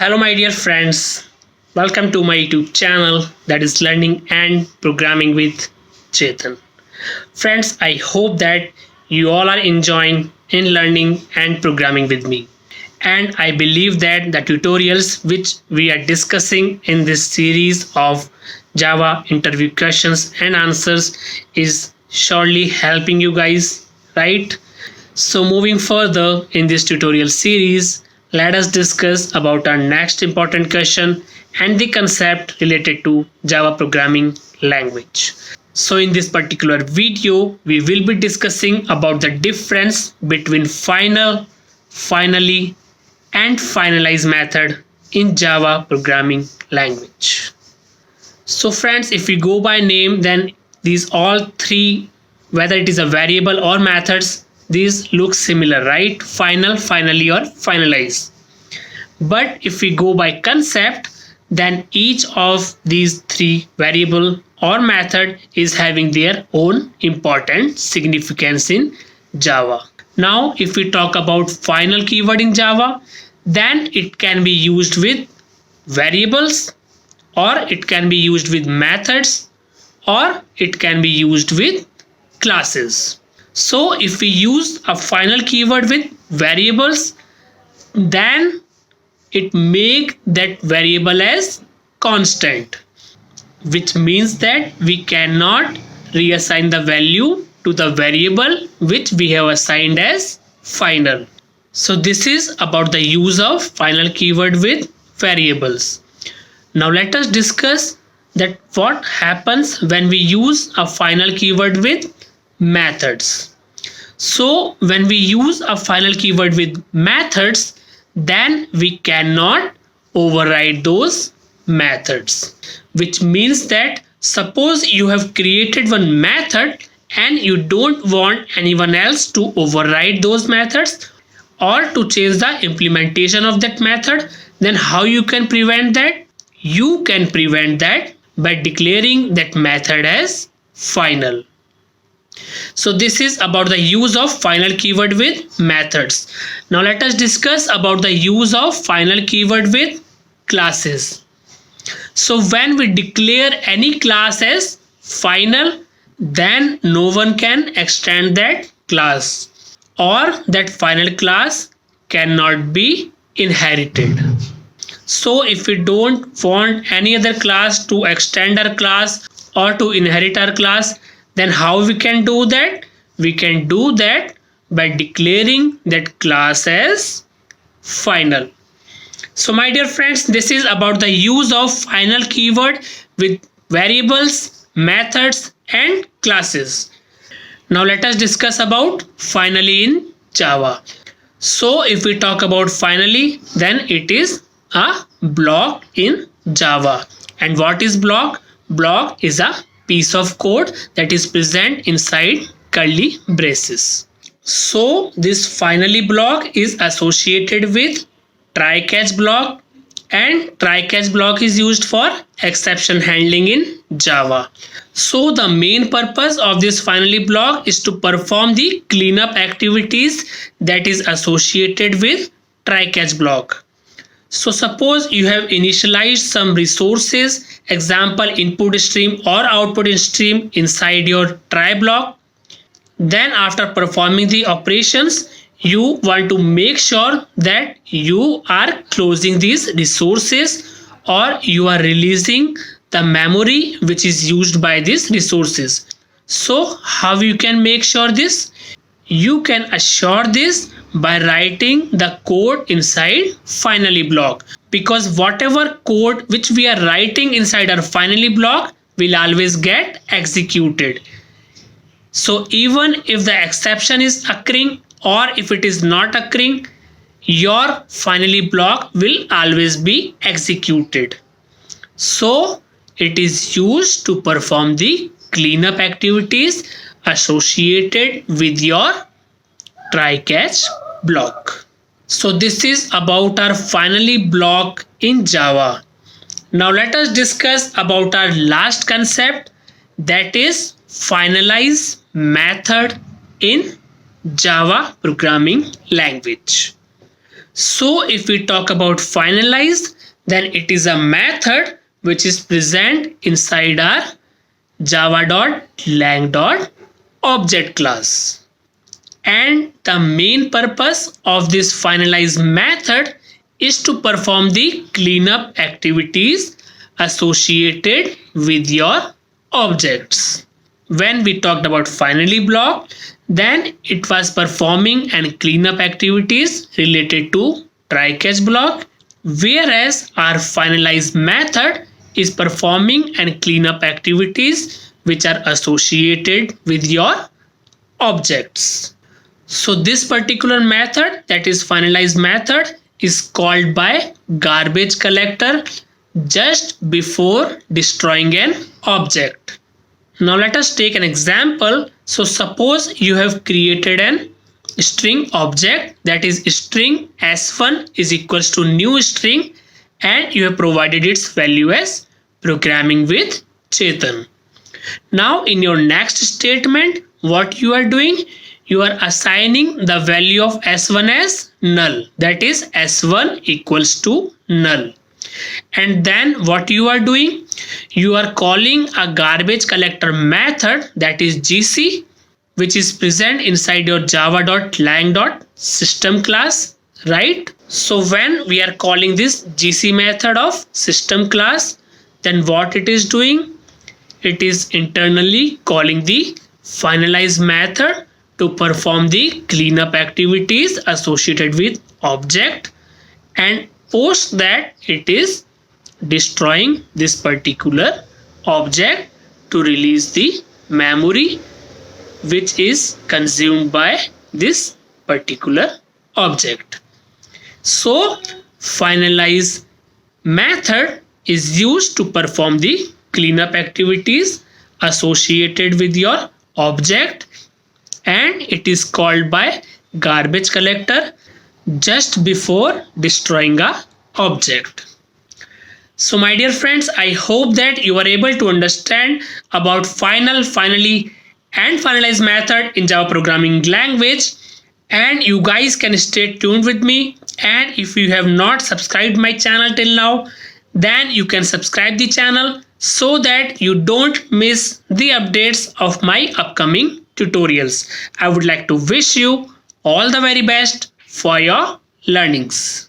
Hello, my dear friends. Welcome to my YouTube channel that is Learning and Programming with Chetan. Friends, I hope that you all are enjoying in learning and programming with me. And I believe that the tutorials which we are discussing in this series of Java interview questions and answers is surely helping you guys, right? So moving further in this tutorial series, let us discuss about our next important question and the concept related to Java programming language. So in this particular video, we will be discussing about the difference between final, finally, and finalize method in Java programming language. So friends, if we go by name, then these all three, whether it is a variable or methods, these look similar, right? Final, finally, or finalize. But if we go by concept, then each of these three variable or method is having their own important significance in Java. Now, if we talk about final keyword in Java, then it can be used with variables, or it can be used with methods, or it can be used with classes. So if we use a final keyword with variables, then it make that variable as constant, which means that we cannot reassign the value to the variable which we have assigned as final. So this is about the use of final keyword with variables. Now let us discuss that what happens when we use a final keyword with methods. So when we use a final keyword with methods, then we cannot override those methods, which means that suppose you have created one method and you don't want anyone else to override those methods or to change the implementation of that method, then how you can prevent that? You can prevent that by declaring that method as final. So this is about the use of final keyword with methods. Now let us discuss about the use of final keyword with classes. So when we declare any class as final, then no one can extend that class, or that final class cannot be inherited. So if we don't want any other class to extend our class or to inherit our class, then how we can do that? We can do that by declaring that class as final. So my dear friends, this is about the use of final keyword with variables, methods, and classes. Now let us discuss about finally in Java. So if we talk about finally, then it is a block in Java. And what is block? Block is a piece of code that is present inside curly braces. So this finally block is associated with try catch block, and try catch block is used for exception handling in Java. So the main purpose of this finally block is to perform the cleanup activities that is associated with try catch block. So suppose you have initialized some resources, example input stream or output stream inside your try block. Then after performing the operations, you want to make sure that you are closing these resources or you are releasing the memory which is used by these resources. So how you can make sure this? You can assure this by writing the code inside finally block, because whatever code which we are writing inside our finally block will always get executed. So even if the exception is occurring or if it is not occurring, your finally block will always be executed. So it is used to perform the cleanup activities associated with your try catch block. So this is about our finally block in Java. Now let us discuss about our last concept, that is finalize method in Java programming language. So if we talk about finalize, then it is a method which is present inside our java.lang.object class. And the main purpose of this finalize method is to perform the cleanup activities associated with your objects. When we talked about finally block, then it was performing and cleanup activities related to try catch block, whereas our finalize method is performing and cleanup activities which are associated with your objects. So this particular method, that is finalize method, is called by garbage collector just before destroying an object. Now let us take an example. So suppose you have created an string object, that is string s1 is equals to new string, and you have provided its value as programming with Chetan. Now in your next statement, what you are doing? You are assigning the value of s1 as null, that is s1 equals to null. And then what you are doing? You are calling a garbage collector method, that is gc, which is present inside your java.lang.system class, right? So when we are calling this gc method of system class, then what it is doing? It is internally calling the finalize method to perform the cleanup activities associated with object, and post that it is destroying this particular object to release the memory which is consumed by this particular object. So finalize method is used to perform the cleanup activities associated with your object, and it is called by garbage collector just before destroying a object. So my dear friends, I hope that you are able to understand about finally and finalize method in Java programming language, and you guys can stay tuned with me. And if you have not subscribed my channel till now, then you can subscribe the channel so that you don't miss the updates of my upcoming tutorials. I would like to wish you all the very best for your learnings.